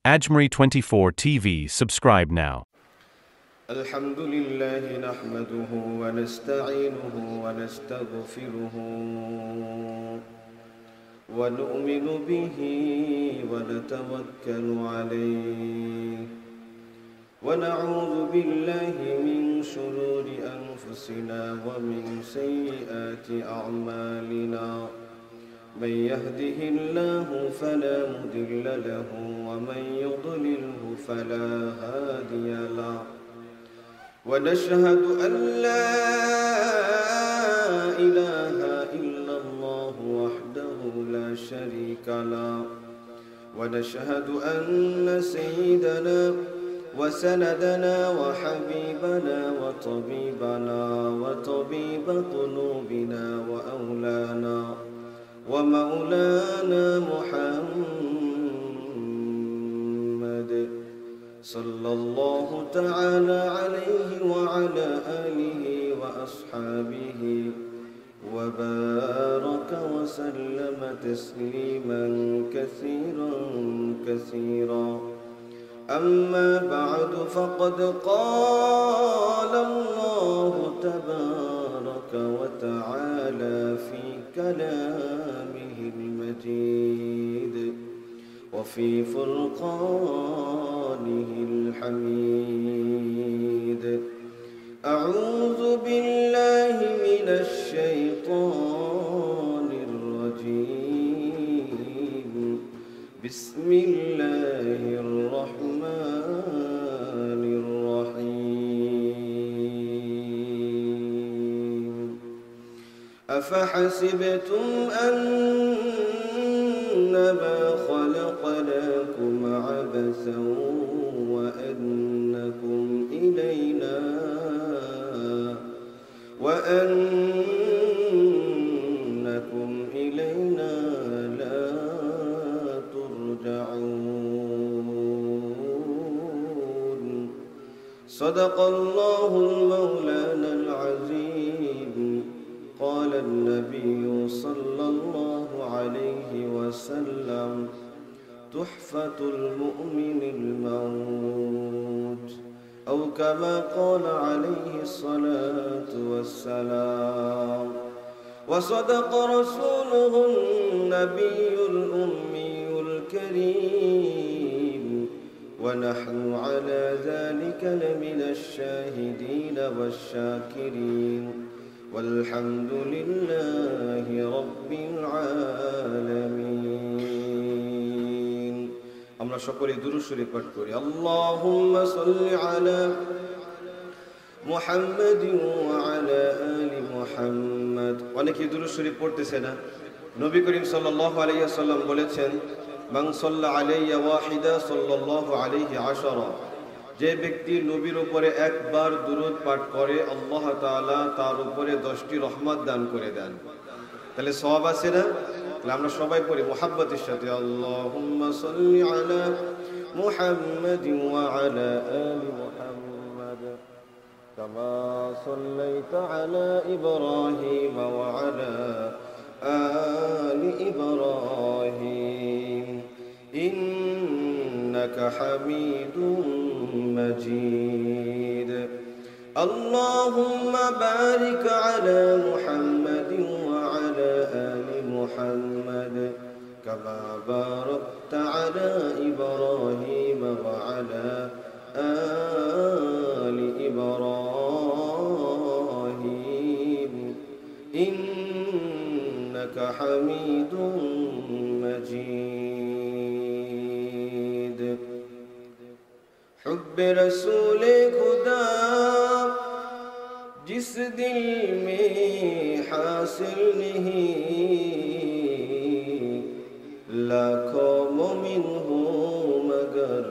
Ajmeri 24 TV. Subscribe now. الحمد لله نحمده ونستعينه ونستغفره ونؤمن به ونتوكل عليه ونعوذ بالله من شرور أنفسنا ومن سيئات أعمالنا من يهده الله فلا مضل له ومن يضلله فلا هادي له ونشهد أن لا إله إلا الله وحده لا شريك له ونشهد أن سيدنا وسندنا وحبيبنا وطبيبنا وطبيب قلوبنا وأولانا ومولانا محمد صلى الله تعالى عليه وعلى آله وأصحابه وبارك وسلم تسليما كثيرا كثيرا أما بعد فقد قال الله تبارك وتعالى في كلامه المجيد وفي فرقانه الحميد أعوذ بالله من الشيطان الرجيم بسم الله الرحمن الرحيم أفحسبتم أنما خلقناكم عبثا وأنكم إلينا لا ترجعون صدق الله المولانا العظيم قال النبي صلى الله عليه وسلم تحفة المؤمن الموت أو كما قال عليه الصلاة والسلام وصدق رسوله النبي الأمي الكريم ونحن على ذلك لمن الشاهدين والشاكرين والحمد لله رب العالمين আমরা সকলে দুরূদ শরীফ পাঠ করি আল্লাহুম্মা সাল্লি আলা মুহাম্মাদিন ওয়া আলা আলি মুহাম্মাদ অনেকে দুরূদ শরীফ পড়তেছে না নবী করিম সাল্লাল্লাহু আলাইহি ওয়াসাল্লাম বলেছেন মান সাল্লা আলাইয়া ওয়াহিদা সাল্লাল্লাহু আলাইহি আশারা যে ব্যক্তি নবীর উপরে একবার দুরূদ পাঠ করে আল্লাহ তাআলা তার উপরে 10টি রহমত দান করে দেন তাহলে সওয়াব আছে না তাহলে আমরা সবাই পড়ি মুহাব্বতের সাথে আল্লাহুম্মা সাল্লি আলা মুহাম্মাদিন ওয়া আলা আলি মুহাম্মাদ কামা সাল্লাইতা আলা ইব্রাহিম ওয়া আলা আলি ইব্রাহিম ইন্নাকা হামিদুম مجيد اللهم بارك على محمد وعلى آل محمد كما باركت على إبراهيم وعلى آل إبراهيم إنك حميد مجيد حب رسول خدا जिस दिल में हासिल नहीं लाखों मोमिन हो मगर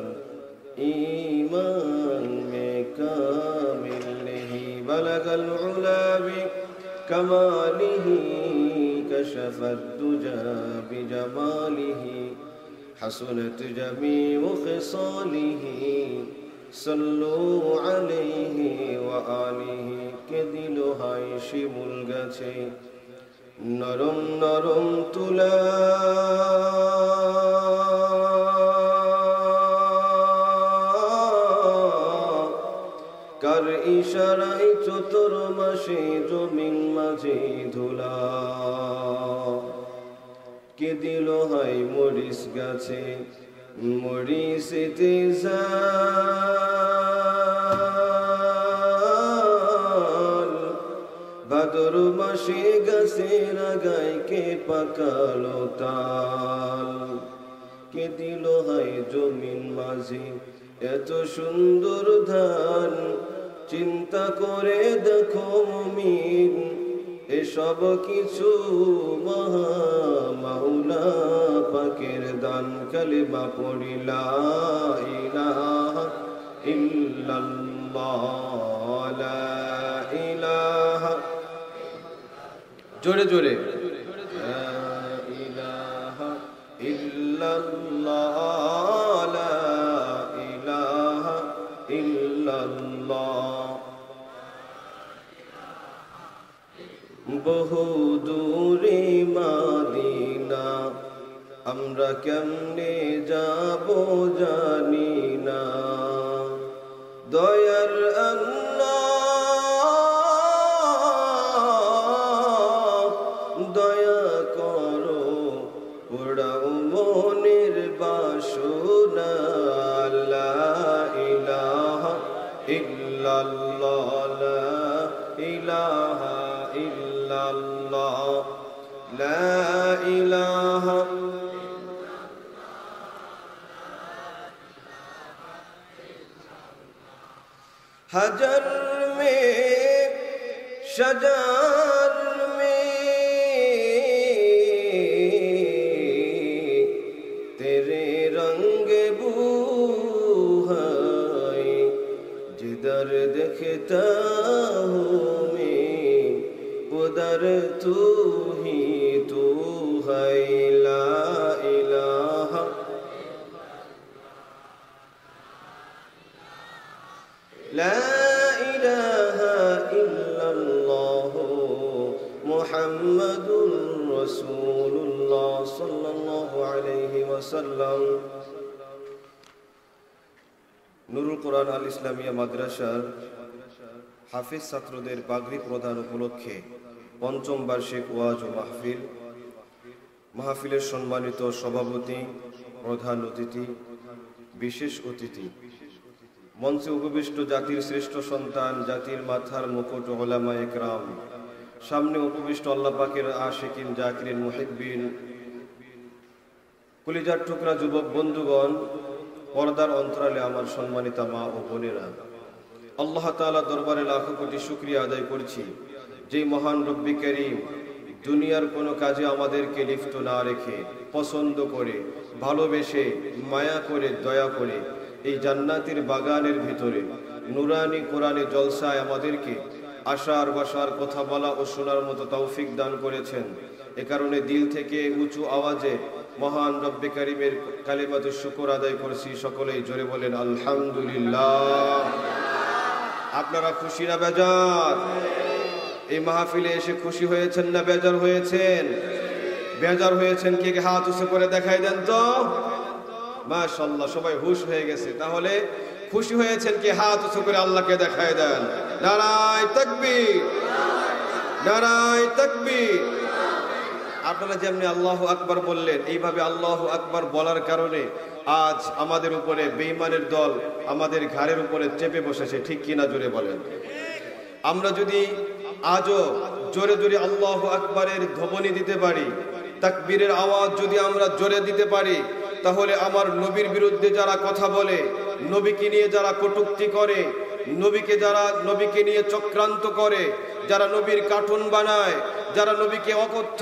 ईमान में कामिल नहीं बलगल उला बिकमालिही कशफत दुजा बिजमालिही हसनत जमीउ खिसालिही सल्लू अलैहि व आलिहि के दिल हाय शिमुल गाछे नरम नरम तुला কার ইশারায় চতুর মাসে জমিন মাঝে ধুলা কে দিল হাই মরিচ গাছে মরিচেতে জাল ভাদর মাসে গাছের আগায় কে পাকালো তাল কে দিল হাই জমিন মাঝে এত সুন্দর ধান চিন্তা করে দেখো মুমিন এসব কিছু মহা মাওলা পাকের দান কালিমা পড়ি লা ইলাহা ইল্লাল্লাহ লা ইলাহা জোরে জোরে লা ইলাহা ইল্লাল্লাহ লা ইলাহা ইল্লাল্লাহ বহু দূরে মদিনা আমরা কেমনে যাব জানি না দয়ার আল্লাহ দয়া করো ওড়াও মনের বাসনা লা ইলাহা ইল্লাল্লাহ লা ইলাহা ইল্লাল্লাহ লা ইলাহা हजर में शजर में तेरे रंग बू है जिधर देखता हूँ मैं उधर तू ही तू है ला इलाहा لا إله إلا الله محمد رسول الله صلى الله عليه وسلم নুরুল কোরআন আল ইসলামিয়া মাদ্রাসার হাফিজ ছাত্রদের পাগড়ি প্রদান উপলক্ষে পঞ্চম বার্ষিক ওয়াজ ও মাহফিলের সম্মানিত সভাপতি প্রধান অতিথি বিশেষ অতিথি মঞ্চে উপবিষ্ট জাতির শ্রেষ্ঠ সন্তান জাতির মাথার মুকুট উলামায়ে কেরাম সামনে উপবিষ্ট আল্লাহ পাকের আশিকিন জাকিরিন মুহিব্বিন কলিজার টুকরা যুবক বন্ধুগণ পর্দার অন্তরালে আমার সম্মানিতা মা ও বোনেরা আল্লাহ তাআলা দরবারে লাখো কোটি শুকরিয়া আদায় করছি যে মহান রব্বি করিম দুনিয়ার কোনো কাজে আমাদেরকে লিপ্ত না রেখে পছন্দ করে ভালোবেসে মায়া করে দয়া করে এই জান্নাতের বাগানের ভিতরে নুরানি কোরআনে জলসায় আমাদেরকে আশার বাসার কথা বলা ও শোনার মতো তৌফিক দান করেছেন এ কারণে দিল থেকে উঁচু আওয়াজে মহান রব্বে কারিমের কালিমাতুশ শুকর আদায় করছি সকলেই জোরে বলেন আলহামদুলিল্লাহ আপনারা খুশি না বেজার এই মাহফিলে এসে খুশি হয়েছেন না বেজার হয়েছেন বেজার হয়েছেন কে কে হাত উঁচু করে দেখাই দেন তো মাশাআল্লাহ সবাই হুশ হয়ে গেছে তাহলে খুশি হয়েছেন কি হাত উঁচু করে আল্লাহকে দেখায় দেন নারায়ে তাকবীর নারায়ে তাকবীর আপনারা যেমনি আল্লাহু আকবার বললেন এইভাবে আল্লাহু আকবার বলার কারণে আজ আমাদের উপরে বেঈমানের দল আমাদের ঘাড়ের উপরে চেপে বসেছে ঠিক কিনা জোরে বলেন আমরা যদি আজও জোরে জোরে আল্লাহু আকবারের ধ্বনি দিতে পারি তাকবীরের আওয়াজ যদি আমরা জোরে দিতে পারি তাহলে আমার নবীর বিরুদ্ধে যারা কথা বলে নবীকে নিয়ে যারা কটূক্তি করে নবীকে নিয়ে চক্রান্ত করে যারা নবীর কার্টুন বানায় যারা নবীকে অকথ্য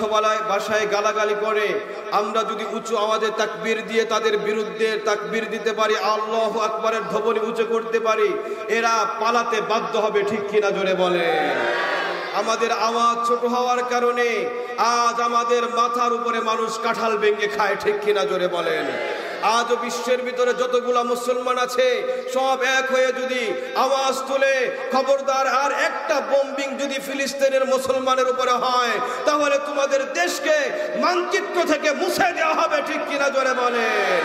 ভাষায় গালাগালি করে আমরা যদি উঁচু আওয়াজে তাকবীর দিয়ে তাদের বিরুদ্ধে তাকবীর দিতে পারি আল্লাহু আকবারের ধ্বনি উঁচু করতে পারি এরা পালাতে বাধ্য হবে ঠিক কিনা জোরে বলে আমাদের আওয়াজ ছোট হওয়ার কারণে আজ আমাদের মাথার উপরে মানুষ কাঁঠাল ভেঙে খায় ঠিক কিনা জোরে বলেন আজ বিশ্বের ভিতরে যতগুলা মুসলমান আছে সব এক হয়ে যদি আওয়াজ তুলে খবরদার আর একটা বোম্বিং যদি ফিলিস্তিনের মুসলমানের উপরে হয় তাহলে তোমাদের দেশকে মানচিত্র থেকে মুছে দেওয়া হবে ঠিক কিনা জোরে বলেন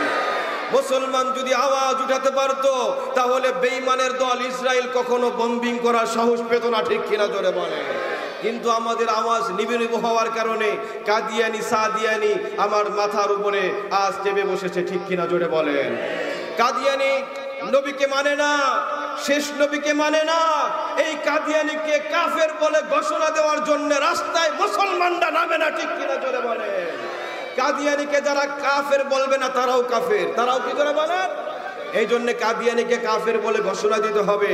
মুসলমান যদি আওয়াজ উঠাতে পারতো তাহলে বেঈমানের দল ইসরায়েল কখনো বম্বিং করার সাহস পেত না, ঠিক কিনা জোরে বলে। কিন্তু আমাদের আওয়াজ নিবিড় হওয়ার কারণে কাদিয়ানি সাদিয়ানি আমার মাথার উপরে আজ চেপে বসেছে, ঠিক কিনা জোরে বলেন। কাদিয়ানি নবীকে মানে না, শেষ নবীকে মানে না। এই কাদিয়ানিকে কাফের বলে ঘোষণা দেওয়ার জন্য রাস্তায় মুসলমানরা নামে না, ঠিক কিনা জোরে বলেন। কাদিয়ানিকে যারা কাফের বলবে না তারাও কাফের, তারাও কি জোরে বলেন। এই জন্য কাদিয়ানিকে কাফের বলে ঘোষণা দিতে হবে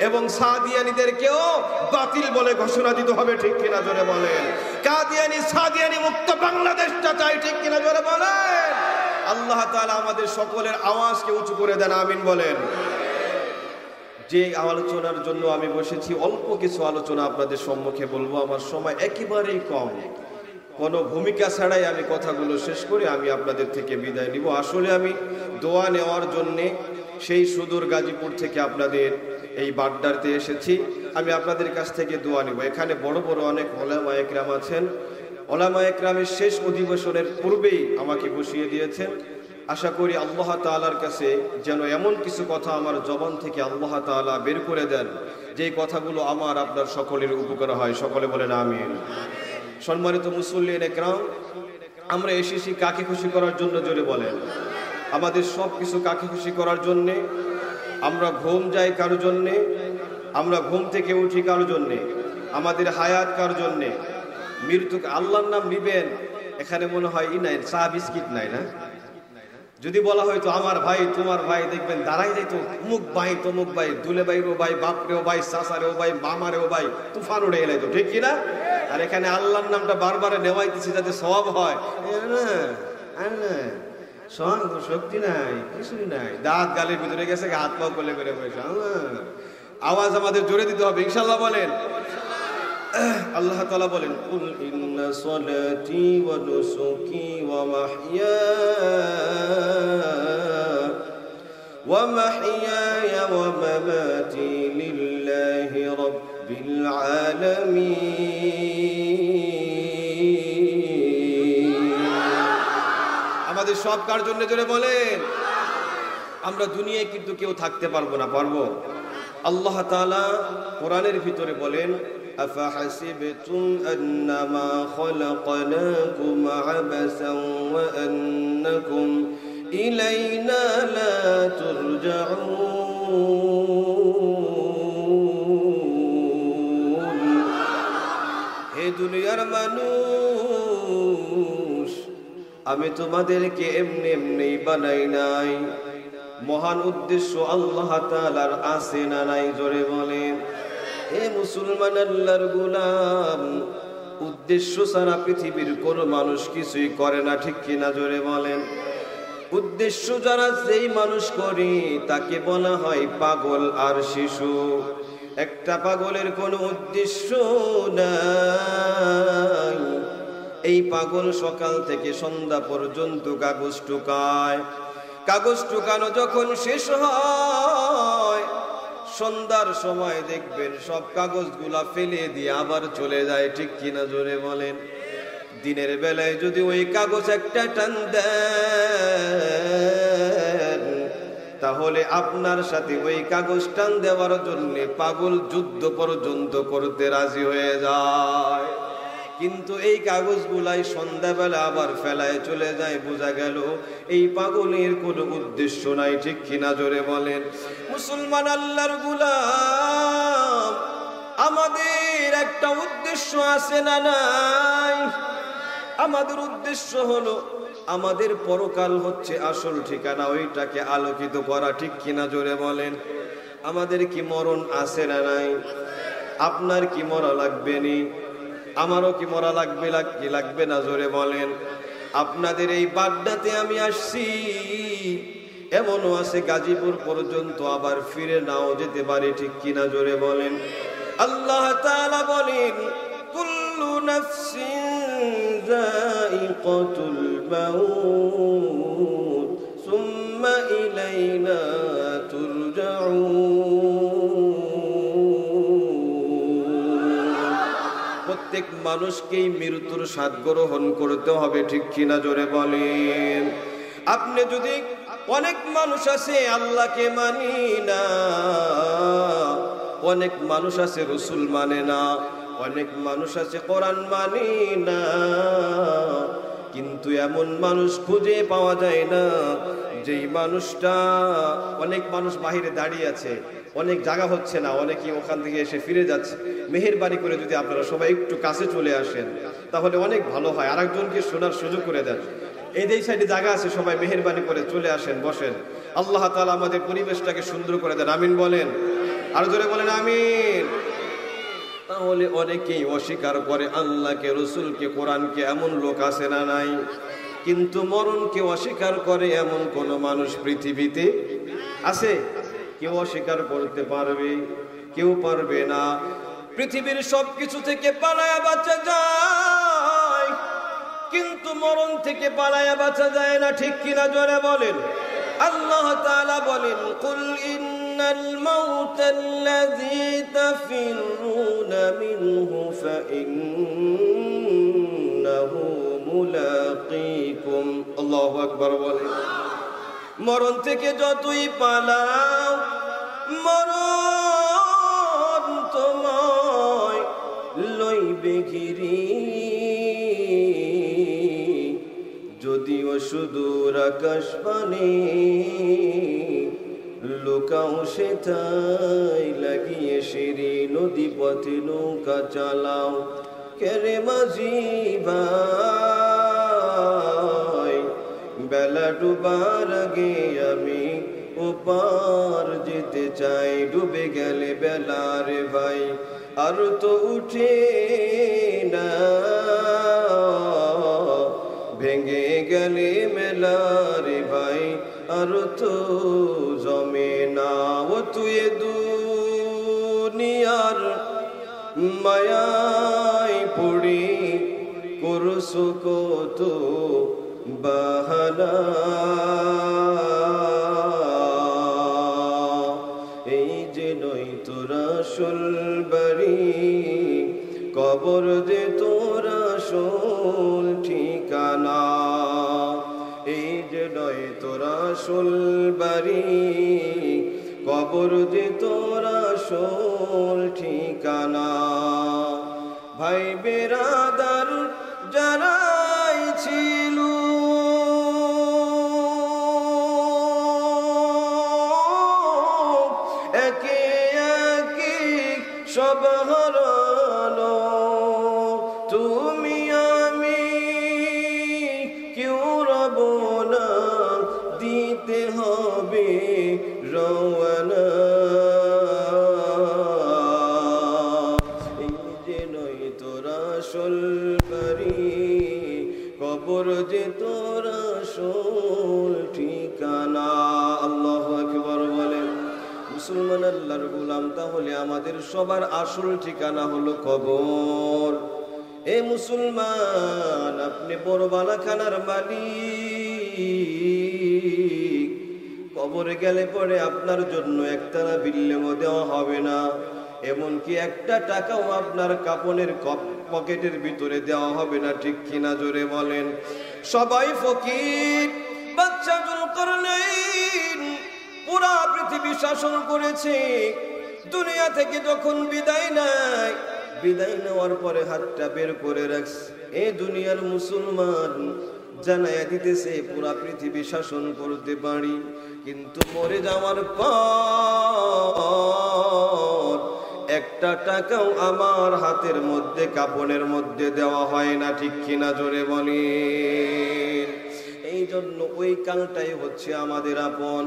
এবং সাদিয়ানিদেরকেও বাতিল বলে ঘোষণা দিতে হবে, ঠিক কিনা জোরে বলেন। কাদিয়ানি সাদিয়ানি মুক্ত বাংলাদেশটা চাই, ঠিক কিনা জোরে বলেন। আল্লাহ তাআলা আমাদের সকলের আওয়াজকে উঁচু করে দেন, আমিন বলেন। যে আলোচনার জন্য আমি বসেছি, অল্প কিছু আলোচনা আপনাদের সম্মুখে বলবো। আমার সময় একেবারেই কম, কোনো ভূমিকা ছাড়াই আমি কথাগুলো শেষ করে আমি আপনাদের থেকে বিদায় নিব। আসলে আমি দোয়া নেওয়ার জন্যে সেই সুদূর গাজীপুর থেকে আপনাদের এই বাড্ডারতে এসেছি। আমি আপনাদের কাছ থেকে দোয়া নিব। এখানে বড় বড় অনেক ওলামা একরাম আছেন। ওলামা একরামের শেষ অধিবেশনের পূর্বেই আমাকে বসিয়ে দিয়েছেন। আশা করি আল্লাহ তাআলার কাছে যেন এমন কিছু কথা আমার জবান থেকে আল্লাহ তাআলা বের করে দেন, যেই কথাগুলো আমার আপনার সকলের উপকার হয়। সকলে বলেন আমিন। সম্মানিত মুসল্লিন একরাম, আমরা এসেছি কাকে খুশি করার জন্য, জোরে বলেন। আমাদের সব কিছু কাকে খুশি করার জন্যে। আমরা ঘুম যাই কারোর জন্যে, আমরা ঘুম থেকে উঠি কারোর জন্যে, আমাদের হায়াত কারোর জন্যে, মৃত্যু আল্লাহর নাম নিবেন। এখানে মনে হয় ই নাই, চা বিস্কিট নাই না। যদি বলা হয়তো আমার ভাই তোমার ভাই, দেখবেন দাঁড়াই যাইতো অমুক ভাই তমুক ভাই, দুলে ভাইরও ভাই, বাপরেও ভাই, চাচারেও ভাই, মামারেও ভাই, তুফান উড়ে গেলে তো, ঠিক কিনা। আর এখানে আল্লাহর নামটা বারবার নেওয়াইতেছি যাতে সওয়াব হয়। শক্তি নাই, কিছুই নাই, দাঁত গালের ভিতরে গেছে, হাত পা কোলে করে বসে। আওয়াজ আমাদের জোরে দিতে হবে, ইনশাআল্লাহ বলেন। আল্লাহ তাআলা বলেন, কুল ইন্না সলাতি ওয়া নুসুকি ওয়া মাহইয়ায়া ওয়া মামাতি লিল্লাহি রাব্বিল আলামিন। আমাদের সব কার জন্য জোরে বলেন। আমরা দুনিয়ায় কিন্তু কেউ থাকতে পারবো না, পারবো? আল্লাহ তাআলা কোরআনের ভিতরে বলেন, أفحسبتم أنما خلقناكم عبثا وأنكم إلينا لا ترجعون। হে দুনিয়ার মানুষ, আমি তোমাদেরকে এমনি এমনি বানাই নাই। মহান উদ্দেশ্য আল্লাহ তাআলার আছে না নাই, জোরে বলেন। হে মুসলমান আল্লাহর গোলাম, উদ্দেশ্য ছাড়া পৃথিবীর কোন মানুষ কিছুই করে না, ঠিক কিনা জোরে বলেন। উদ্দেশ্য যারা যেই মানুষ করে তাকে বলা হয় পাগল আর শিশু। একটা পাগলের কোনো উদ্দেশ্য নাই। এই পাগল সকাল থেকে সন্ধ্যা পর্যন্ত কাগজ টুকায়। কাগজ টুকানো যখন শেষ হয়, সন্ধ্যার সময় দেখবেন সব কাগজগুলা ফেলে দিয়ে আবার চলে যায়, ঠিক কিনা জোরে বলেন। দিনের বেলায় যদি ওই কাগজ একটা টান দেন, তাহলে আপনার সাথে ওই কাগজ টান দেওয়ার জন্য পাগল যুদ্ধ পর্যন্ত করতে রাজি হয়ে যায়। কিন্তু এই কাগজগুলাই সন্ধ্যাবেলা আবার ফেলায় চলে যায়। বোঝা গেল এই পাগলের কোনো উদ্দেশ্য নাই, ঠিক কিনা জোরে বলেন। মুসলমান আল্লাহর গোলাম, আমাদের একটা উদ্দেশ্য আছে না নাই? আমাদের উদ্দেশ্য হলো আমাদের পরকাল হচ্ছে আসল ঠিকানা, ওইটাকে আলোকিত করা, ঠিক কিনা জোরে বলেন। আমাদের কি মরণ আছে না নাই? আপনার কি মরা লাগবে নি? আমারও কি মরা লাগবে কি লাগবে না, জোরে বলেন। আপনাদের এই বাড্ডাতে আমি আসছি, এমনও আছে গাজীপুর পর্যন্ত আবার ফিরে নাও যেতে পারে, ঠিক কিনা জোরে বলেন। আল্লাহ তাআলা বলেন, কুল্লু নাফসিন যায়িকাতুল মাউত সুম্মা ইলাইনা তুরজাউন। প্রত্যেক মানুষকেই মৃত্যুর স্বাদ গ্রহণ করতে হবে, ঠিক কিনা জোরে বলেন। আপনি যদি অনেক মানুষ আছে আল্লাহকে মানি না, অনেক মানুষ আছে রসুল মানে না, অনেক মানুষ আছে কোরআন মানি না, কিন্তু এমন মানুষ খুঁজে পাওয়া যায় না যেই মানুষটা, অনেক মানুষ বাহিরে দাঁড়িয়ে আছে, অনেক জায়গা হচ্ছে না, অনেকেই ওখান থেকে এসে ফিরে যাচ্ছে। মেহেরবানি করে যদি আপনারা সবাই একটু কাছে চলে আসেন তাহলে অনেক ভালো হয়, আরেকজনকে শোনার সুযোগ করে দেন। এই যে সাইডে জায়গা আছে, সবাই মেহেরবানি করে চলে আসেন, বসেন। আল্লাহ তাআলা আমাদের পরিবেশটাকে সুন্দর করে দেন, আমিন বলেন, আরো জোরে বলেন আমিন। তাহলে অনেকেই অস্বীকার করে আল্লাহকে, রসুলকে, কোরআনকে, এমন লোক আছে না নাই? কিন্তু মরণকে অস্বীকার করে এমন কোন মানুষ পৃথিবীতে আছে? কেউ অস্বীকার করতে পারবে? কেউ পারবে না। পৃথিবীর সবকিছু থেকে পালায়া বাঁচা যায়, কিন্তু মরণ থেকে পালায়া বাঁচা যায় না, ঠিক কিনা জোরে বলেন। আল্লাহ তাআলা বলেন, কুল ইন্নাল মাউতাল্লাযী তাফিরুনা মিনহু ফাইন্নাহু মুলাকীকুম। আল্লাহু আকবার বলেন। মরণ থেকে যতই পালাও, মরণ তোমায় লইবে ঘিরি, যদিও সুদূর আকাশ পানে লুকাও সেটাই লাগিয়ে সিঁড়ি, নদী পথে নৌকা চালাও, কেরে মাঝি ভাই, বেলা ডুবার আগে আমি ওপার যেতে চাই, ডুবে গেলে বেলা রে ভাই আর তো উঠে না, ভেঙে গেলে মেলা রে ভাই আর তো জমে না। ও তুই দুনিয়ার মায়ায় পড়ি করছো কত বাহানা, এই যে নই তোরা আসল বাড়ি, কবর যে তোরা আসল ঠিকানা, এই যে নয় তোরা আসল বাড়ি, কবর যে তোরা আসল ঠিকানা। ভাই বেরাদার যারাই ছিল, একে একে সব হারালো, তুমি আমি কেউ রব না, দিতে হবে রওয়ানা, এই যে নয় তোরা আসল বাড়ি, কবর যে তোরা আসল ঠিকানা। আল্লাহু আকবার বলেন। মুসলমান আল্লাহর গোলাম, তাহলে আমাদের সবার আসল ঠিকানা হলো কবর। এ মুসলমান, আপনি বড় বালাখানার মালিক, কবরে গেলে পরে আপনার জন্য একটানা বিল্ডিংও দেওয়া হবে না, এমনকি একটা টাকাও আপনার কাপনের পকেটের ভিতরে দেওয়া হবে না, ঠিক কিনা জোরে বলেন। সবাই ফকির। বাদশা যুলকারনাইন পুরা পৃথিবী শাসন করেছে, দুনিয়া থেকে যখন বিদায় নেয়, বিদায় নেওয়ার পরে হাতটা বের করে রাখছে, এ দুনিয়ার মুসলমান জানাইয়া দিতেছে পুরা পৃথিবী শাসন করতে পারি, কিন্তু মরে যাওয়ার পর একটা টাকাও আমার হাতের মধ্যে কাপনের মধ্যে দেওয়া হয় না, ঠিক কিনা জোরে বলেন। এই জন্য ওই কালটাই হচ্ছে আমাদের আপন।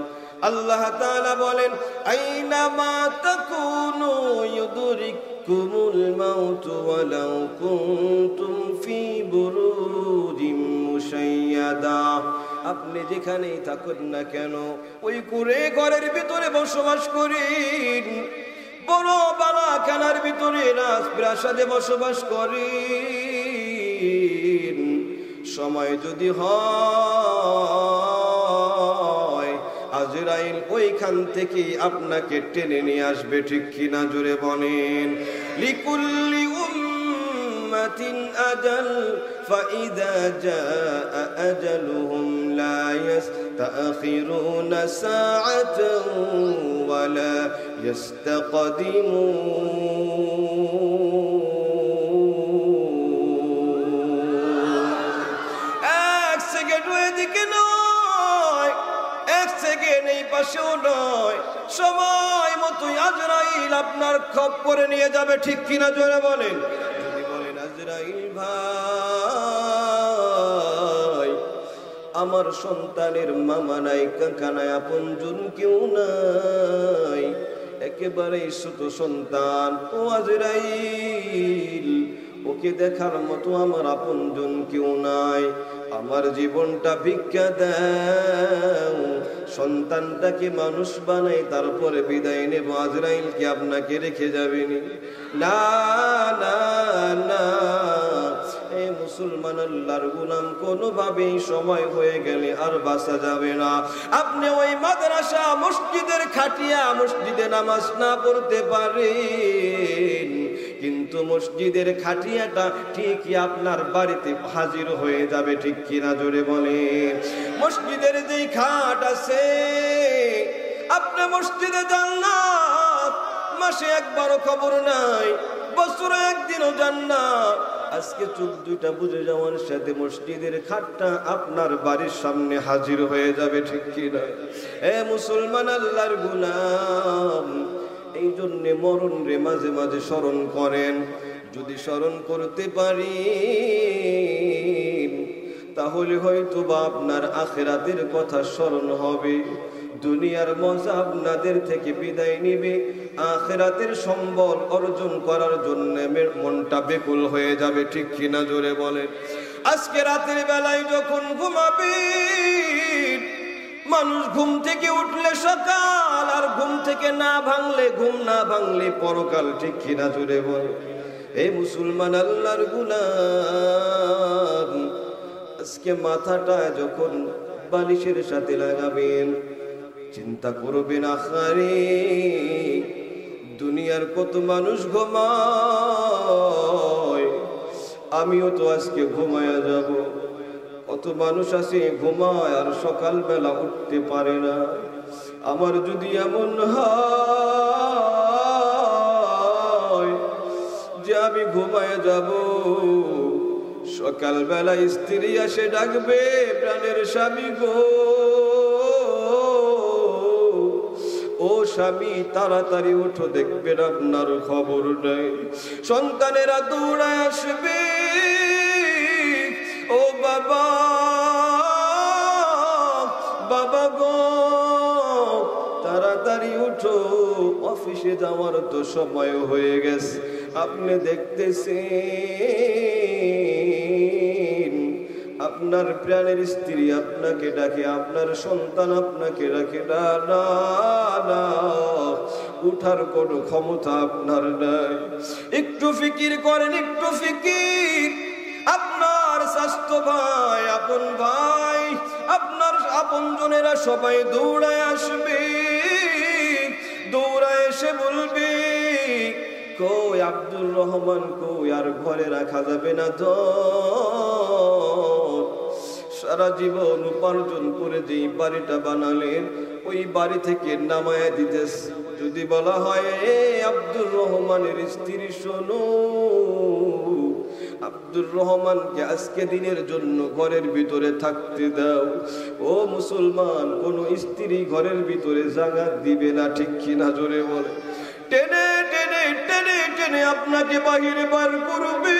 আল্লাহ তাআলা বলেন, আইনামা তাকুনু ইউদরিকুমুল মাউত ওয়ালাউ কুনতুম ফি বুরুজিম মুশাইয়াদা। আপনি যেখানেই থাকুন না কেন, ওই কুঁড়ে ঘরের ভিতরে বসবাস করেন, বড় বালাখানার ভিতরে রাজপ্রাসাদে বসবাস করেন, সময় যদি হয় আজরাইল ওইখান থেকে আপনাকে টেনে নিয়ে আসবে, ঠিক কিনা জোরে বলেন। লিকুল্লি উম্মাতিন আজাল ফাইদা জাআ আজালুহুম লা تأخرون ساعة ولا يستقدمون এক সেকেন্ড এদিকে নয়, এক সেকেন্ড এই পাশেও নয়, সময় মতোই আজরাইল আপনার খপ্পরে নিয়ে যাবে, ঠিক কিনা জোরে বলেন। যদি বলেন আজরাইল ভাই আমার সন্তানের মামা নাই, কাকা নাই, আপনজন কেউ নাই, একেবারেই ছোট সন্তান, ও আজরাইল ওকে দেখার মতো আমার আপনজন কেউ নাই, আমার জীবনটা ভিক্ষা দাও, সন্তানটাকে মানুষ বানাই তারপরে বিদায় নেব। আজরাইল কি আপনাকে রেখে যাবেনি? না না না, এই মুসলমান আল্লাহর গোলাম, কোনোভাবেই সময় হয়ে গেলে আর বাঁচা যাবে না। আপনি ওই মাদ্রাসা মসজিদের খাটিয়া মসজিদে নামাজ না পড়তে পারেন, কিন্তু মসজিদের খাটিয়াটা ঠিকই আপনার বাড়িতে হাজির হয়ে যাবে, ঠিক কিনা জোরে বলে। মসজিদের যেই খাট আছে, আপনি মসজিদে যান না, মাসে একবারও খবর নাই, বছরে একদিনও যান না, আজকে চোখ দুইটা বুঝে যাওয়ার সাথে মসজিদের খাটটা আপনার বাড়ির সামনে হাজির হয়ে যাবে, ঠিক কিনা? এ মুসলমান আল্লাহর গোলাম, এই জন্যে মরণ রে মাঝে মাঝে স্মরণ করেন। যদি স্মরণ করতে পারি তাহলে হয়তো বা আপনার আখিরাতের কথা স্মরণ হবে, দুনিয়ার মজা আপনাদের থেকে বিদায় নিবে, আখিরাতের সম্বল অর্জন করার জন্য মনটা বেকুল হয়ে যাবে, ঠিক কিনা জোরে বলে। আজকে রাতের বেলায় যখন ঘুমাবেন, মানুষ ঘুম থেকে উঠলে সকাল, আর ঘুম থেকে না ভাঙলে, ঘুম না ভাঙলে পরকাল, ঠিক কিনা জোরে বলে। এই মুসলমান আল্লাহর গোলাম, আজকে মাথাটা যখন বালিশের সাথে লাগাবেন, চিন্তা করবেন আখারে দুনিয়ার কত মানুষ ঘুমায়, আমিও তো আজকে ঘুমায়া যাব। কত মানুষ আছে ঘুমায় আর সকালবেলা উঠতে পারে না। আমার যদি এমন হয় যে আমি ঘুমায় যাব, সকালবেলা স্ত্রী এসে ডাকবে, প্রাণের স্বামী গো, ও স্বামী তাড়াতাড়ি উঠো, দেখবেন আপনার খবর নাই। সন্তানেরা দৌড়ায় আসবে, ও বাবা, বাবা গো তাড়াতাড়ি উঠো, অফিসে যাওয়ার তো সময় হয়ে গেছে। আপনি দেখতেছেন আপনার প্রাণের স্ত্রী আপনাকে ডাকে, আপনার সন্তান আপনাকে ডাকে, না না না, উঠার কোনো ক্ষমতা আপনার নাই। একটু ফিকির করেন, একটু ফিকির। আপনার স্বাস্থ্য ভাই, আপন ভাই, আপনার আপন জনেরা সবাই দৌড়ায় আসবে, দৌড়ায় এসে বলবে, কই আব্দুর রহমান কই, আর ঘরে রাখা যাবে না তো, সারা জীবন উপার্জন করে যেই বাড়িটা বানালেন, ওই বাড়ি থেকে নামায় দিতেছে। যদি বলা হয় এ আব্দুর রহমানের স্ত্রী শোনো, আব্দুর রহমানকে আজকে দিনের জন্য ঘরের ভিতরে থাকতে দাও, ও মুসলমান, কোন স্ত্রী ঘরের ভিতরে জায়গা দিবে না, ঠিক কিনা জোরে বলে। টেনে টেনে টেনে টেনে আপনাকে বাহিরে বার করবে।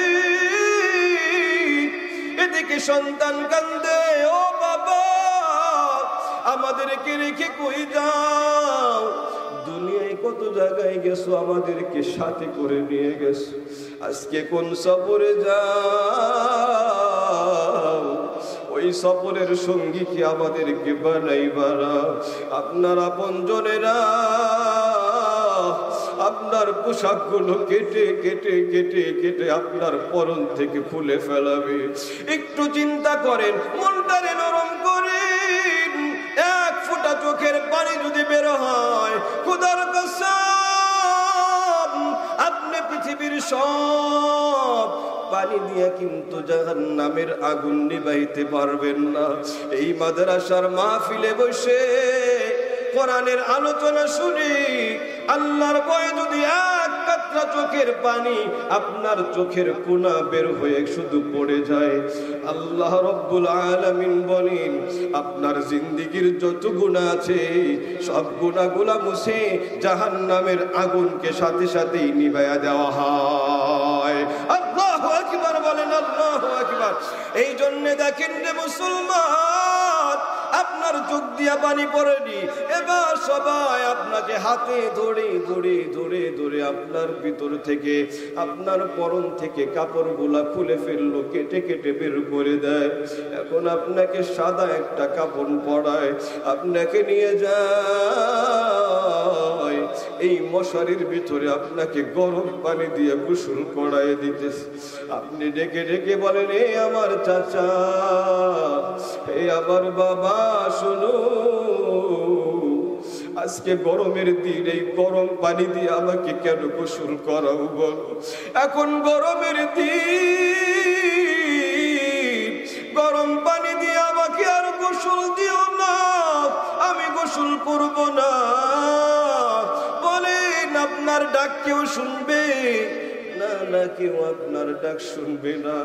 এদিকে সন্তান কান্দে, ও বাবা আমাদেরকে রেখে কই যাও, দুনিয়ায় কত জায়গায় গেছো, আমাদেরকে সাথে করে নিয়ে গেছো, আজকে কোন সফরে যাও, ওই সফরের সঙ্গী কি আমাদেরকে বানাইবা না? আপনার আপনজনেরা আপনার পোশাকগুলো কেটে কেটে কেটে কেটে আপনার পরন থেকে খুলে ফেলাবে। একটু চিন্তা করেন, মনটারে নরম করেন। এক ফোঁটা চোখের পানি যদি বের হয়, খোদার কসম আপনি পৃথিবীর সব পানি দিয়ে কিন্তু জাহান্নামের আগুন নিভাইতে পারবেন না। এই মাদ্রাসার মাহফিলে বসে কোরআনের আলোচনা শুনি, আল্লাহর ভয়ে যদি এক কাতরা চোখের পানি আপনার চোখের কোনা বের হয়ে শুধু পড়ে যায়, আল্লাহ রব্বুল আলামিন বলেন আপনার জিন্দেগীর যত গুনাহ আছে সব গুনাহগুলা মুছে জাহান্নামের আগুনকে সাথে সাথেই নিভাইয়া দেওয়া হয়। আল্লাহু আকবার বলেন, আল্লাহু আকবার। এই জন্য দেখেন রে মুসলমান, আপনার চোখ দিয়া পানি পড়েনি, এবার সবাই আপনাকে হাতে ধরে ধরে ধরে ধরে আপনার ভিতর থেকে, আপনার পরন থেকে কাপড়গুলা খুলে ফেললো, কেটে কেটে বের করে দেয়। এখন আপনাকে সাদা একটা কাপড় পরায়, আপনাকে নিয়ে যায় এই মশারির ভিতরে, আপনাকে গরম পানি দিয়ে গোসল করায় দিতেছে। আপনি ডেকে ডেকে বলেন, এ আমার চাচা, এ আমার বাবা, শোনো, আজকে গরমের দিন এই গরম পানি দিয়ে আমাকে কেন গোসল করাও বলো? এখন গরমের দিন, গরম পানি দিয়ে আমাকে আর গোসল দিও না, আমি গোসল করব না। বলেন আপনার ডাক কেউ শুনবে না? না, কেউ আপনার ডাক শুনবে না।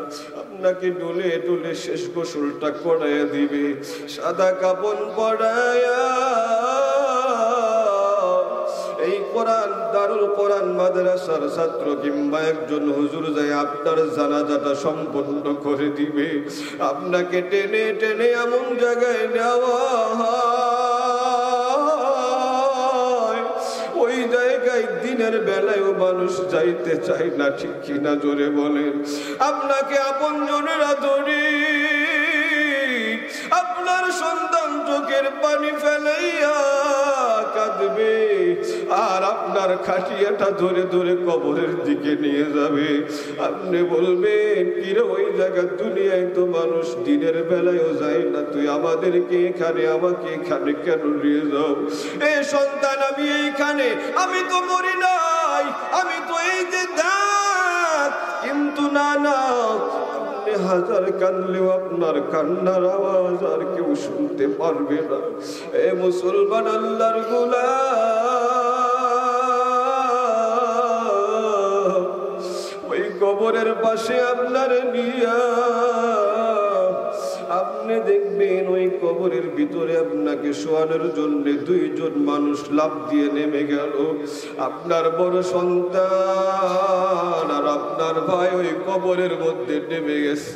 আপনাকে ডলে ডলে শেষ গোসলটা করাইয়া দিবে, সাদা কাপড় পরাইয়া। এই কোরআন দারুল কোরআন মাদ্রাসার ছাত্র কিংবা একজন হুজুর যায় আপনার জানাজাটা সম্পন্ন করে দিবে। আপনাকে টেনে টেনে এমন জায়গায় নেওয়া হয়, ওই জায়গায় দিনের বেলায়ও মানুষ যাইতে চায় না, ঠিক কিনা জোরে বলেন? আপনাকে আপন জনেরা ধরি, আপনার সন্তান চোখের পানি ফেলাইয়া কাঁদবে, আর আপনার খাটিয়াটা ধরে ধরে কবরের দিকে নিয়ে যাবে। আপনি বলবেন, কিরে ওই জায়গা দুনিয়ায় তো মানুষ দিনের বেলায়ও যায় না, তুই আমাদেরকে এখানে, আমাকে এখানে কেন নিয়ে যাও? এ সন্তান, আমি এইখানে, আমি তো মরি নাই, আমি তো এই যে দাঁত, কিন্তু না না, হাজার কানলেও আপনার কান্নার আওয়াজ আর কেউ শুনতে পারবে না। এ মুসলমান আল্লাহর গোলাম, ওই কবরের পাশে আপনার নিয়া আপনি দেখবেন ওই কবরের ভিতরে আপনাকে শোয়ানোর জন্য দুইজন মানুষ লাফ দিয়ে নেমে গেল। আপনার বড় সন্তান আর আপনার ভাই ওই কবরের মধ্যে নেমে গেছে।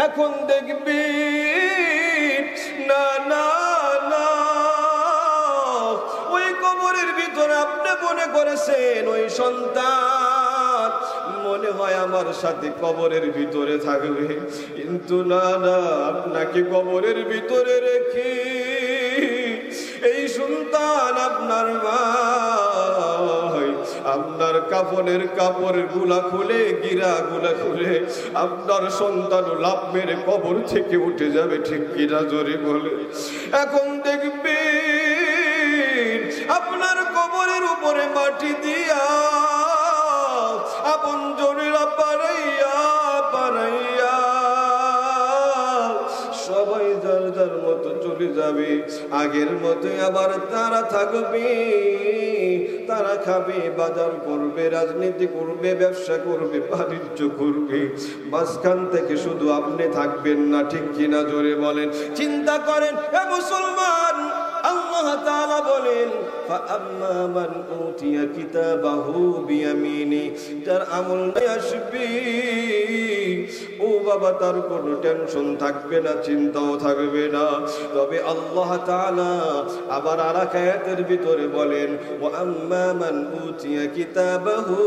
এখন দেখবেন, না না না, ওই কবরের ভিতরে আপনি মনে করেছেন ওই সন্তান মনে হয় আমার সাথে কবরের ভিতরে থাকবে, কিন্তু না না, আপনাকে কবরের ভিতরে রেখে এই সন্তান আপনার ভাই আপনার কাফনের কাপড় গুলা খুলে, গিরা গুলা খুলে আপনার সন্তান লাভ মেরে কবর থেকে উঠে যাবে, ঠিক কিনা জোরে বলে? এখন দেখবেন আপনার কবরের উপরে মাটি দিয়া আপন জনেরা পারাইয়া পারাইয়া সবাই যার যার মতো চলে যাবে। আগের মতোই আবার তারা থাকবে, তারা খাবে, বাজার করবে, রাজনীতি করবে, ব্যবসা করবে, বাণিজ্য করবে। মাঝখান থেকে শুধু আপনি থাকবেন না, ঠিক কিনা জোরে বলেন? চিন্তা করেন এ মুসলমান, আল্লাহ তাআলা বলেন, ফাআম্মা মান উতিয়া কিতাবাহু বিয়ামিনি, যার আমলটা আসবে ও বাবা তার কোনো টেনশন থাকবে না, চিন্তাও থাকবে না। তবে আল্লাহ তাআলা আবার আরেক আয়াতের ভিতরে বলেন, ওয়া আম্মা মান উতিয়া কিতাবাহু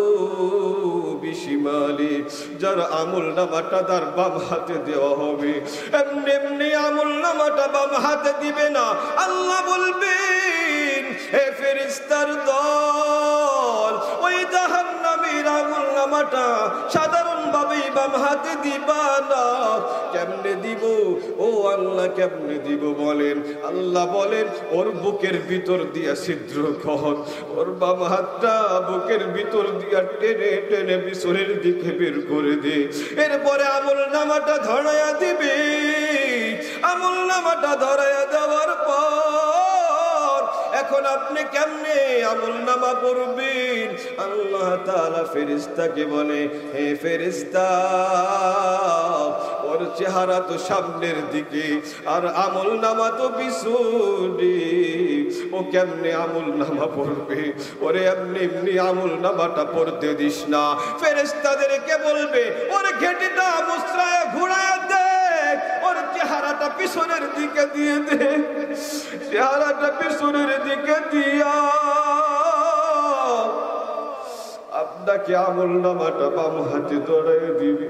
বিশিমালি, যার আমলনামাটা তার বাম হাতে দেওয়া হবে। এমনি এমনি আমলনামাটা বাম হাতে দিবে না, আল্লাহ বলবেন, হে ফেরেশতার দল, ওই জাহান্নামীর আমলনামাটা সাধারণভাবেই বাম হাতে দিবা না। কেমনে দিব ও আল্লাহ, কেমনে দিব বলেন? আল্লাহ বলেন ওর বুকের ভিতর দিয়া ছিদ্র কর, ওর বাম হাতটা বুকের ভিতর দিয়া টেনে টেনে পিছনের দিকে বের করে দে। এরপরে আমল নামাটা ধরাইয়া দিবি। আমল নামাটা ধরাইয়া দেওয়ার পর এখন আপনি কেমনে আমল নামা পড়বেন? আল্লাহ তাআলা ফেরেশতাকে বলে, হে ফেরেশতা, ওর চেহারা তো সামনের দিকে আর আমল নামা তো পিছনে, ও কেমনে আমল নামা পড়বে? ওরে এমনি এমনি আমল নামাটা পড়তে দিস না। ফেরেশতাদেরকে বলবে ওর ঘেটিটা মুসরায়া ঘুরায়া দে, ওর চেহারাটা পিছনের দিকে দিয়ে দে। চেহারাটা পিছনের দিকে দিয়া আপনাকে আমল নামাটা বাম হাতে ধরাই দিবি।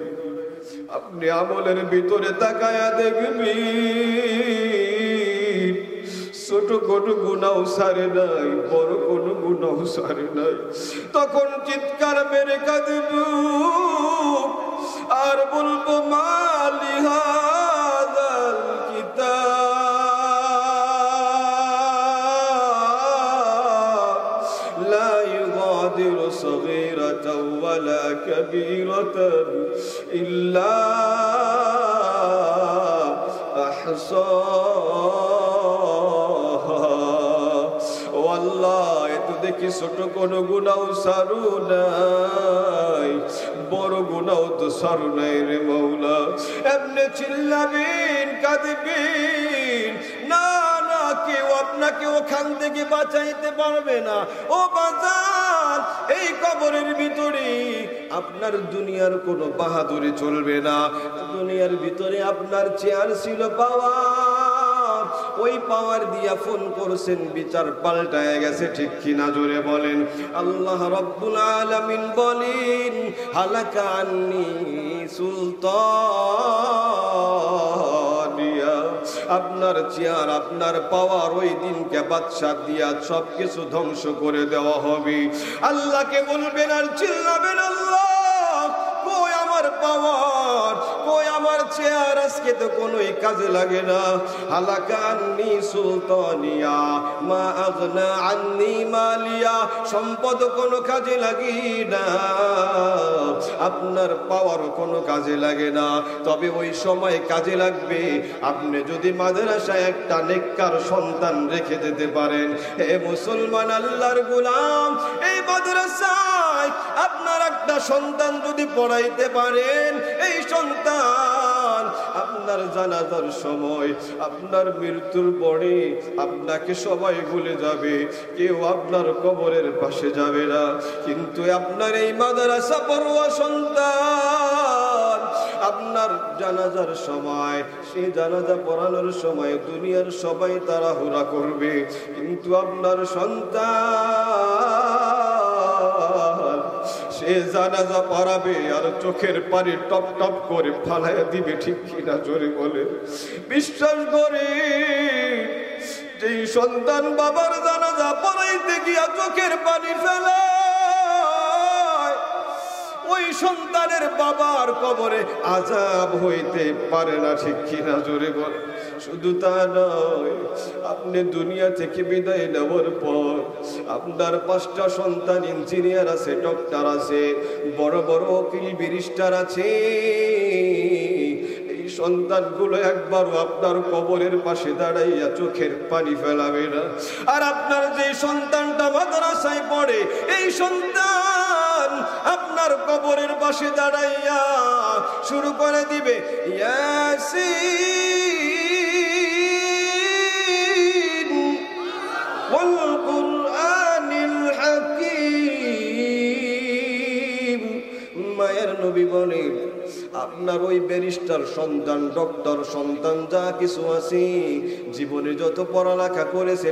আপনি আমলের ভিতরে তাকায়া দেখবি ছোট কোনো গুনাহ সারে নাই, বড় কোনো গুনাহ সারে নাই। তখন চিৎকার মেরে কাঁদব আর বলবো মালি হাযাল কিতাব লা ইগাদিরু সগীরাতাও ওয়ালা কাবীরাতান ইল্লা আহসাহা। ও আল্লাহ, এত দেখি ছোট কোনো গুনাহ সারু নাই, বড় গুনাহ তো সারু নাই রে মাওলা। এমনি চিল্লাবেন, কাঁদবেন, না না কেউ আপনাকে ওখান থেকে বাঁচাইতে পারবে না। ও বাজার, এই কবরের ভিতরে আপনার দুনিয়ার কোনো বাহাদুরি চলবে না। দুনিয়ার ভিতরে আপনার চেয়ার ছিল, পাওয়ার, ওই পাওয়ার দিয়া ফোন করছেন, বিচার পাল্টায় গেছে, ঠিক কিনা জোরে বলেন? আল্লাহ রাব্বুল আলামিন বলেন, হালাকা আন্নি সুলতানিয়া, আপনার চেয়ার, আপনার পাওয়ার ওই দিনকে বাদশা দিয়া সবকিছু ধ্বংস করে দেওয়া হবে। আল্লাহকে বলবেন আর চিল্লাবেন, আল্লাহ কই আমার পাওয়ার, কই আমার চেয়ার? আজকে তো কোনোই কাজে লাগে না। হালাকা আন্নি সুলতানিয়া মা আগনা আন্নি মালিয়া, সম্পদ কোনো কাজে লাগে না, আপনার পাওয়ার কোনো কাজে লাগে না। তবে ওই সময় কাজে লাগবে আপনি যদি মাদ্রাসায় একটা নেককার সন্তান রেখে দিতে পারেন। হে মুসলমান, আল্লাহর গোলাম, এই মাদ্রাসায় আপনার একটা সন্তান যদি পড়াইতে পারেন, এই সন্তান আপনার জানাজার সময়, আপনার মৃত্যুর পরে আপনাকে সবাই ভুলে যাবে, কেউ আপনার কবরের পাশে যাবে না। কিন্তু আপনার এই মাদ্রাসা পড়ুয়া সন্তান আপনার জানাজার সময়, সেই জানাজা পড়ানোর সময় দুনিয়ার সবাই তাড়াহুড়া করবে, কিন্তু আপনার সন্তান সে জানাজা পড়াবে আর চোখের পানি টপ টপ করে ফালাইয়া দিবে, ঠিক কিনা জোরে বলে? বিশ্বাস করে যেই সন্তান বাবার জানাজা পড়াইতে গিয়া চোখের পানি ফেলে, ওই সন্তানের বাবার কবরে আযাব হইতে পারে না, ঠিক কিনা জোরে বলে? শুধু তা নয়, আপনি দুনিয়া থেকে বিদায় নেওয়ার পর আপনার 5টা সন্তান ইঞ্জিনিয়ার আছে, ডক্টর আছে, বড় বড় উকিল ব্যারিস্টার আছে। এই সন্তানগুলো একবারও আপনার কবরের পাশে দাঁড়াইয়া চোখের পানি ফেলাবে না। আর আপনার যে সন্তানটা মাদ্রাসায় পড়ে, এই সন্তান আপনার কবরের পাশে দাঁড়াইয়া শুরু করে দিবে ইয়াসিন ওয়াল কুরআনিল হাকীম। মায়ের নবী বলেন, আপনার ওই ব্যারিস্টার সন্তান, ডক্টর সন্তান, যা কিছু আছে, জীবনে যত পড়ালেখা করেছে,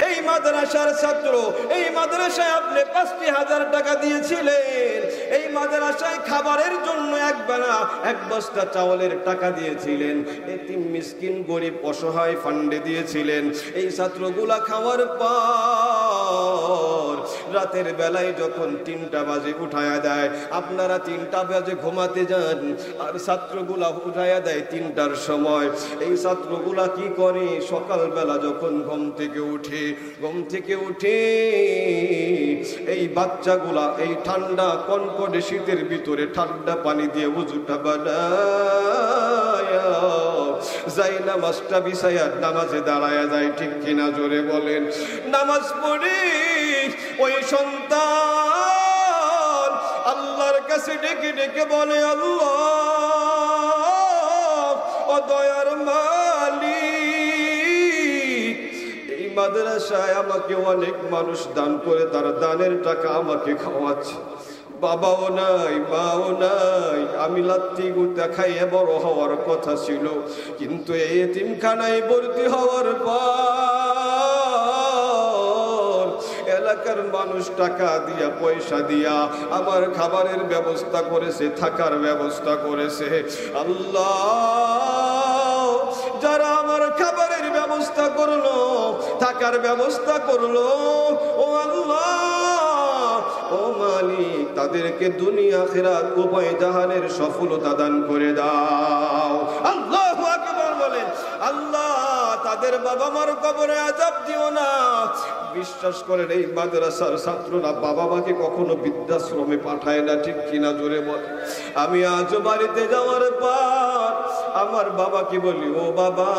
এই মাদ্রাসার ছাত্র, এই মাদ্রাসায় আপনি 50,000 টাকা দিয়েছিলেন, এই মাদ্রাসায় খাবারের জন্য একবেলা 1 বস্তা চাউলের টাকা দিয়েছিলেন, এতিম মিসকিন গরিব অসহায় ফান্ডে দিয়েছিলেন। এই ছাত্রগুলা খাওয়ার পর রাতের বেলায় যখন 3টা বাজে উঠায়া দেয়, আপনারা 3টা বাজে ঘুমাতে যান, আর ছাত্রগুলা উঠায়া দেয় 3টার সময়। এই ছাত্রগুলা কি করে, সকালবেলা যখন ঘুম থেকে উঠে এই বাচ্চাগুলা এই ঠান্ডা কনকনে শীতের ভিতরে ঠান্ডা পানি দিয়ে ওযুটা বানায়া যাই নামাজটা বিছায়া নামাজে দাঁড়ায়া যায়, ঠিক কিনা জোরে বলেন। নামাজ পড়ে ওই সন্তান আল্লাহর কাছে ডেকে ডেকে বলে, আল্লাহ ও দয়ার মালিক, এই মাদ্রাসায় আমাকে অনেক মানুষ দান করে, তার দানের টাকা আমাকে খাওয়াচ্ছে, বাবাও নাই মাও নাই, আমি লাত্তি গুতা খাইয়ে বড় হওয়ার কথা ছিল, কিন্তু এই এতিমখানায় ভর্তি হওয়ার পর এলাকার মানুষ টাকা দিয়া পয়সা দিয়া আমার খাবারের ব্যবস্থা করেছে, থাকার ব্যবস্থা করেছে। আল্লাহ, যারা আমার খাবারের ব্যবস্থা করলো, থাকার ব্যবস্থা করলো, ও আল্লাহ ও মালিক, তাদেরকে দুনিয়া আখিরাত উভয় জাহানের সফলতা দান করে দাও। আল্লাহু আকবার বলেন। আল্লাহ, তাদের বাবা মার কবরে আযাব দিও না। বিশ্বাস করেন, এই মাদ্রাসার ছাত্ররা বাবা মাকে কখনো বৃদ্ধাশ্রমে পাঠায় না, ঠিক কিনা জোরে বল। আমি আজ বাড়িতে যাওয়ার পর আমার বাবাকে বলি, ও বাবা,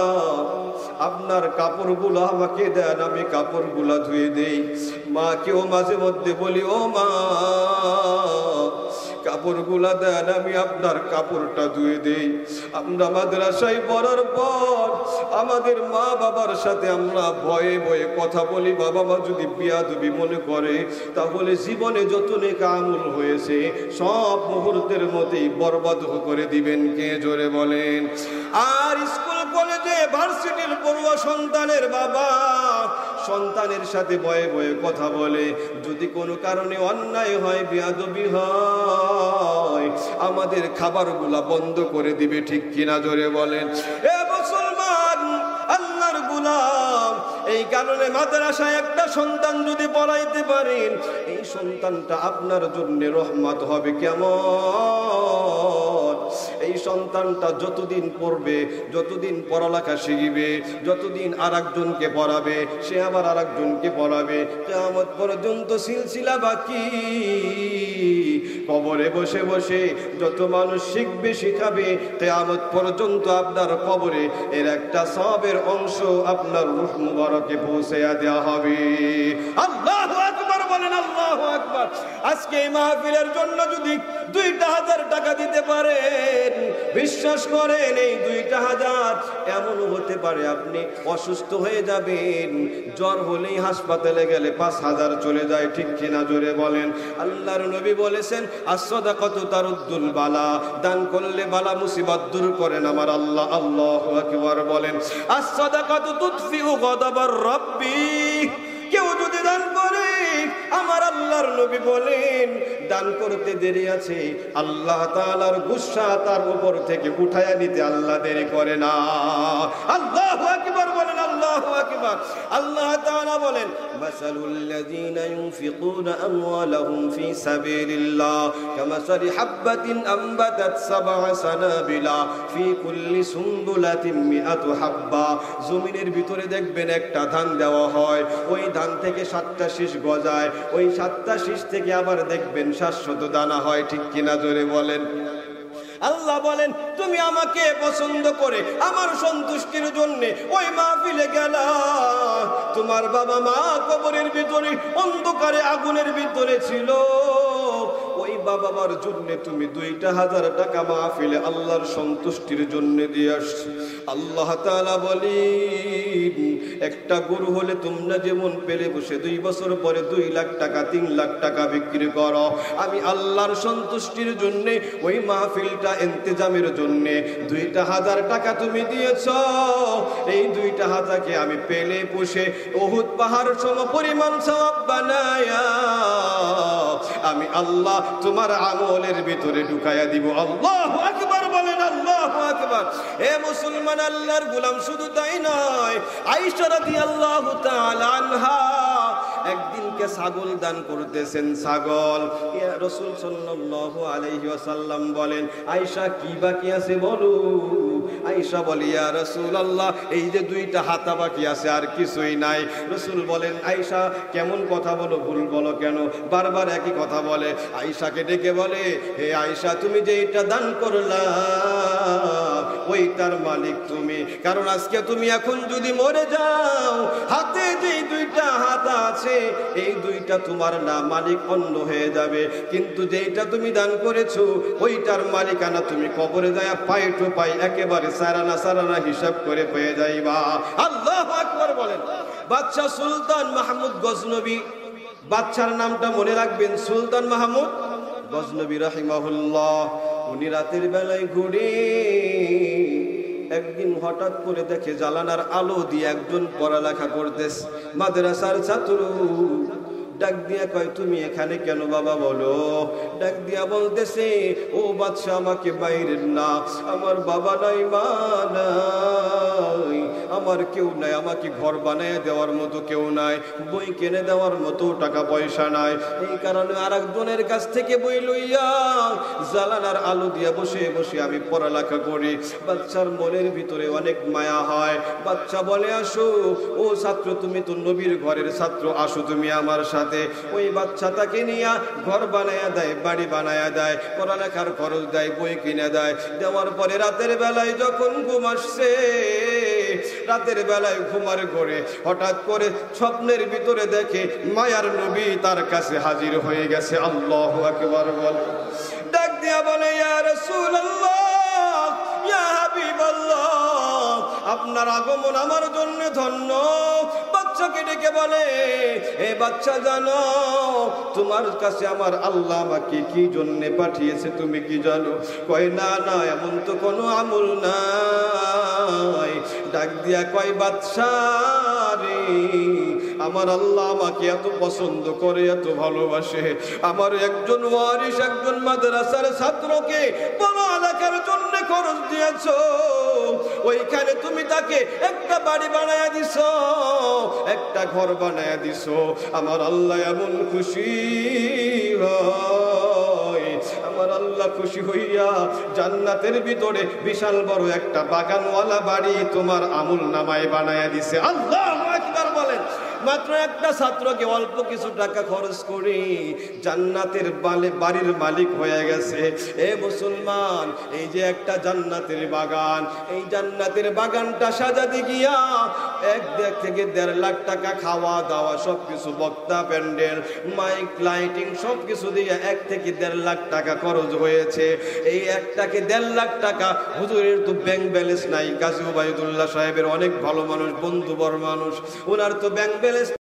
আপনার কাপড়গুলো আমাকে দেন, আমি কাপড়গুলো ধুয়ে দেই। মাকেও মাঝে মধ্যে বলি, ও মা, কাপড়গুলা দেন, আমি আপনার কাপড়টা ধুয়ে দেই। আমরা মাদ্রাসায় পড়ার পর আমাদের মা বাবার সাথে আমরা ভয়ে ভয়ে কথা বলি, বাবা মা যদি বিয়াদবি মনে করে তাহলে জীবনে যত নেক আমল হয়েছে সব মুহূর্তের মধ্যেই বরবাদ করে দিবেন। কে জোরে বলেন। আর স্কুল কলেজে ভার্সিটির পড়ুয়া সন্তানের বাবা সন্তানের সাথে ভয়ে ভয়ে কথা বলে, যদি কোনো কারণে অন্যায় হয়, বিয়াদবি হয়, আমাদের খাবারগুলা বন্ধ করে দিবে, ঠিক কিনা জোরে বলেন। এ মুসলমান, আল্লাহর গোলাম, এই কারণে মাদ্রাসায় একটা সন্তান যদি পড়াইতে পারেন, এই সন্তানটা আপনার জন্য রহমত হবে। কেমন? এই সন্তানটা যতদিন পড়বে, যতদিন পড়ালেখা শিখবে, যতদিন আরেকজনকে পড়াবে, সে আবার আরেকজনকে পড়াবে, কিয়ামত পর্যন্ত সিলসিলা বাকি। কবরে বসে বসে যত মানুষ শিখবে, শিখাবে, কিয়ামত পর্যন্ত আপনার কবরে এর একটা সওয়াবের অংশ আপনার রূহ মুবারকে পৌঁছে দেওয়া হবে। আল্লাহু আকবার বলেন। আল্লাহু আকবার। আজকে এই মাহফিলের জন্য যদি 2,000 টাকা দিতে পারেন, বিশ্বাস করেন এই 2,000 এমন হতে পারে আপনি অসুস্থ হয়ে যাবেন, জ্বর হলেই হাসপাতালে গেলে 5,000 চলে যায়, ঠিক কিনা জোরে বলেন। আল্লাহর নবী বলেছেন, as-সাদাকাতু তারুদ্দুল বালা, দান করলে বালা মুসিবত দূর করেন আমার আল্লাহ। আল্লাহু আকবার বলেন। as-সাদাকাতু তুতফিউ গাদাবার রাব্বি, কেউ যদি দান করে, আমার আল্লাহর নবী বলেন, দান করতে দেরি আছে, আল্লাহ তাআলার গুসা তার উপর থেকে উঠায়া নিতে আল্লাহ দেরি করে না। আল্লাহু আকবার বলেন। আল্লাহু আকবার। আল্লাহ তাআলা বলেন, মাসালুল লাযিনা ইউনফিকুনা আমওয়ালাহুম ফি সাবিলিল্লাহ কামাসালি হাববাতিন আমবাতাত সাবআ সানাবিলা ফি কুল্লি সুমবুলাতিন মিআতু হাব্বা। জমিনের ভিতরে দেখবেন একটা ধান দেওয়া হয়, ওই ধান থেকে 7টা শীষ গজায়, ওই 7টা শীষ থেকে আবার দেখবেন 700 দানা হয়, ঠিক কিনা জোরে বলেন। আল্লাহ বলেন, তুমি আমাকে পছন্দ করে আমার সন্তুষ্টির জন্য ওই মাহফিলে গেলা, তোমার বাবা মা কবরের ভিতরে অন্ধকারে আগুনের ভিতরে ছিল, ওই বাবা মার জন্য তুমি 2,000 টাকা মাহফিলে আল্লাহর সন্তুষ্টির জন্য দিয়ে আসছো। আল্লাহ তাআলা বলেন, একটা গরু হলে তোমরা যেমন পেলে বসে 2 বছর পরে 2 লাখ টাকা 3 লাখ টাকা বিক্রি করো, আমি আল্লাহর সন্তুষ্টির জন্য ওই মাহফিলটা ইন্তজামের জন্য 2,000 টাকা তুমি দিয়েছ। এই 2,000কে আমি পেলে পুষে উহুদ পাহাড় সম পরিমাণ সওয়াব বানায়া আমি আল্লাহ তোমার আমলের ভিতরে ঢুকায়া দিব। আল্লাহু আকবার বলেন। আল্লাহু আকবার। হে মুসলমান, আল্লাহর গোলাম, শুধু তাই নয়, আয়েশা রাদিয়াল্লাহু তাআলা আনহা একদিনকে ছাগল দান করতেছেন, ছাগল। ইয়া রাসূল সাল্লাল্লাহু আলাইহি ওয়াসাল্লাম বলেন, আয়েশা কি বাকি আছে বলো? আয়েশা বলে, ইয়া রাসূলুল্লাহ, এই যে দুইটা হাতা বাকি আছে, আর কিছুই নাই। রাসূল বলেন, আয়েশা কেমন কথা বলো, ভুল বলো কেন? বারবার একই কথা বলে। আয়েশাকে ডেকে বলে, হে আয়েশা, তুমি যে এটা দান করলা ওইটার মালিক তুমি। কারণ আজকে তুমি এখন যদি মরে যাও, হাতে যে দুইটা হাতা আছে এই দুইটা তোমার না, মালিক অন্য হয়ে যাবে। কিন্তু যেইটা তুমি দান করেছো ওইটার মালিকানা তুমি কবরে যায় পাই টু পাই একেবারে সারানা সারানা হিসাব করে পেয়ে যাইবা। আল্লাহু আকবার বলেন। বাদশা সুলতান মাহমুদ গজনবী, বাদশার নামটা মনে রাখবেন, সুলতান মাহমুদ গজনবী রাহিমাহুল্লাহ। উনি রাতের বেলায় ঘুরে একদিন হঠাৎ করে দেখে জালানার আলো দিয়ে একজন পড়ালেখা করতেছে, মাদ্রাসার ছাত্র। ডাক দিয়া কয়, তুমি এখানে কেন বাবা বলো? ডাক দিয়া বলতেছে, ও বাদশা, আমাকে বাইরের না, আমার বাবা নাই, মা নাই, আমার কেউ নাই, আমাকে ঘর বানিয়ে দেওয়ার মতো কেউ নাই, বই কিনে দেওয়ার মতো টাকা পয়সা নাই। এই কারণে আর একজনের কাছ থেকে বই লইয়া জালানার আলো দিয়া বসে বসে আমি পড়ালেখা করি। বাচ্চার মনের ভিতরে অনেক মায়া হয়। বাচ্চা বলে, আসো ও ছাত্র, তুমি তো নবীর ঘরের ছাত্র, আসো তুমি আমার সাথে। ওই বাচ্চা তাকে নিয়ে ঘর বানায়া দেয়, বাড়ি বানায়া দেয়, পড়ালেখার খরচ দেয়, বই কিনে দেয়। দেওয়ার পরে রাতের বেলায় যখন ঘুম আসছে, রাতের বেলায় ঘুমার ঘরে হঠাৎ করে স্বপ্নের ভিতরে দেখে মায়ার নবী তার কাছে হাজির হয়ে গেছে। আল্লাহু আকবার বল। ডাক দিয়া বলে, ইয়া রাসূলুল্লাহ, ইয়া হাবিবাল্লাহ, আপনার আগমন আমার জন্য ধন্য। বাচ্চাকে ডেকে বলে, এ বাচ্চা, জানো তোমার কাছে আমার আল্লাহ আমাকে কি জন্য পাঠিয়েছে তুমি কি জানো? কয়, না না, এমন তো কোনো আমল নাই। ডাক দিয়া কয়, বাচ্চা রে, আমার আল্লাহ আমাকে এত পছন্দ করে, এত ভালোবাসে, আমার একজন ওয়ারিস, একজন মাদ্রাসার ছাত্রকে পড়ালেখার জন্য খরচ দিয়েছো, ওইখানে তুমি তাকে একটা বাড়ি বানায়া দিছো, একটা ঘর বানায়া দিছো। আমার আল্লাহ এমন খুশি হয়, আমার আল্লাহ খুশি হইয়া জান্নাতের ভিতরে বিশাল বড় একটা বাগানওয়ালা বাড়ি তোমার আমল নামায় বানায়া দিছে। আল্লাহু আকবার বলেন। মাত্র একটা ছাত্রকে অল্প কিছু টাকা খরচ করে জান্নাতের বাড়ির মালিক হয়ে গেছে। এ মুসলমান, এই যে একটা জান্নাতের বাগান, এই জান্নাতের বাগানটা সাজাতে গিয়া 1 থেকে 1.5 লাখ টাকা খাওয়া দাওয়া সবকিছু, বক্তা, প্যান্ডেল, মাইক, লাইটিং সবকিছু দিয়ে 1 থেকে 1.5 লাখ টাকা খরচ হয়েছে। এই 1 থেকে 1.5 লাখ টাকা, হুজুরের তো ব্যাংক ব্যালেন্স নাই। কাজী ওবায়দুল্লাহ সাহেবের অনেক ভালো মানুষ, বন্ধুবর মানুষ, ওনার তো ব্যাংক ব্যালেন্স